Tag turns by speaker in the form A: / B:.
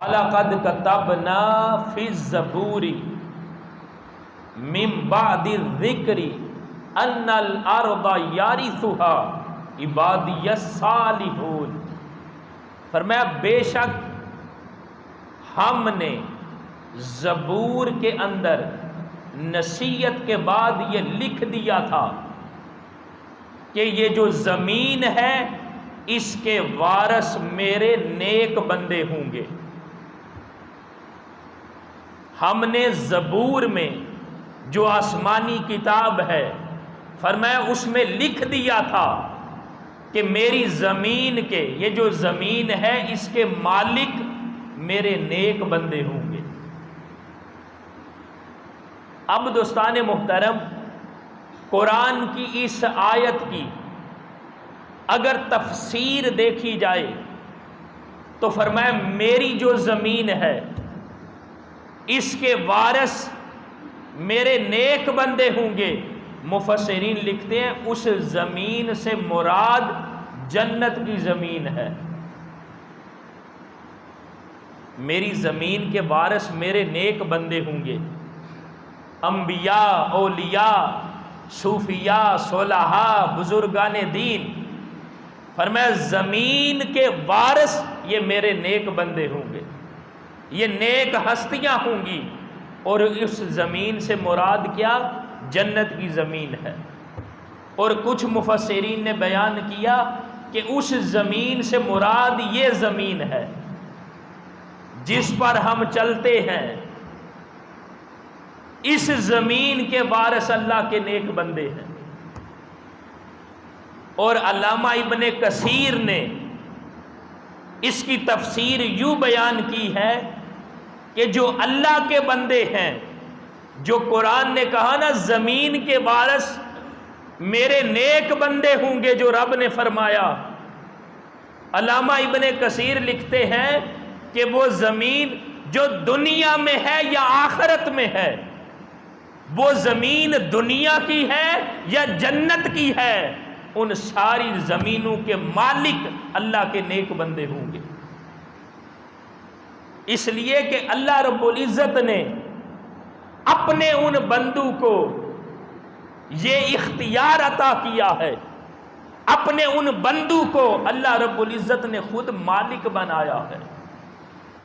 A: لقد كتبنا في الزبور من بعد الذکر ان الارض یرثها عبادی الصالحون. فرمایا بے شک ہم نے زبور کے اندر نصیحت کے بعد یہ لکھ دیا تھا کہ یہ جو زمین ہے اس کے وارث میرے نیک بندے ہوں گے. ہم نے زبور میں جو آسمانی کتاب ہے فرمایا اس میں لکھ دیا تھا کہ میری زمین کے یہ جو زمین ہے اس کے مالک میرے نیک بندے ہوں گے. اب دوستان محترم قرآن کی اس آیت کی اگر تفسیر دیکھی جائے تو فرمایا میری جو زمین ہے اس کے وارث میرے نیک بندے ہوں گے. مفسرین لکھتے ہیں اس زمین سے مراد جنت کی زمین ہے. میری زمین کے وارث میرے نیک بندے ہوں گے. انبیاء، اولیاء، صوفیاء، صلحاء، بزرگان دین، فرمایا زمین کے وارث یہ میرے نیک بندے ہوں گے، یہ نیک ہستیاں ہوں گی. اور اس زمین سے مراد کیا؟ جنت کی زمین ہے. اور کچھ مفسرین نے بیان کیا کہ اس زمین سے مراد یہ زمین ہے جس پر ہم چلتے ہیں. اس زمین کے وارث اللہ کے نیک بندے ہیں. اور علامہ ابن کثیر نے اس کی تفسیر یوں بیان کی ہے کہ جو اللہ کے بندے ہیں، جو قرآن نے کہا نا زمین کے وارث میرے نیک بندے ہوں گے جو رب نے فرمایا، علامہ ابن کثیر لکھتے ہیں کہ وہ زمین جو دنیا میں ہے یا آخرت میں ہے، وہ زمین دنیا کی ہے یا جنت کی ہے، ان ساری زمینوں کے مالک اللہ کے نیک بندے ہوں گے. اس لیے کہ اللہ رب العزت نے اپنے ان بندوں کو یہ اختیار عطا کیا ہے، اپنے ان بندوں کو اللہ رب العزت نے خود مالک بنایا ہے.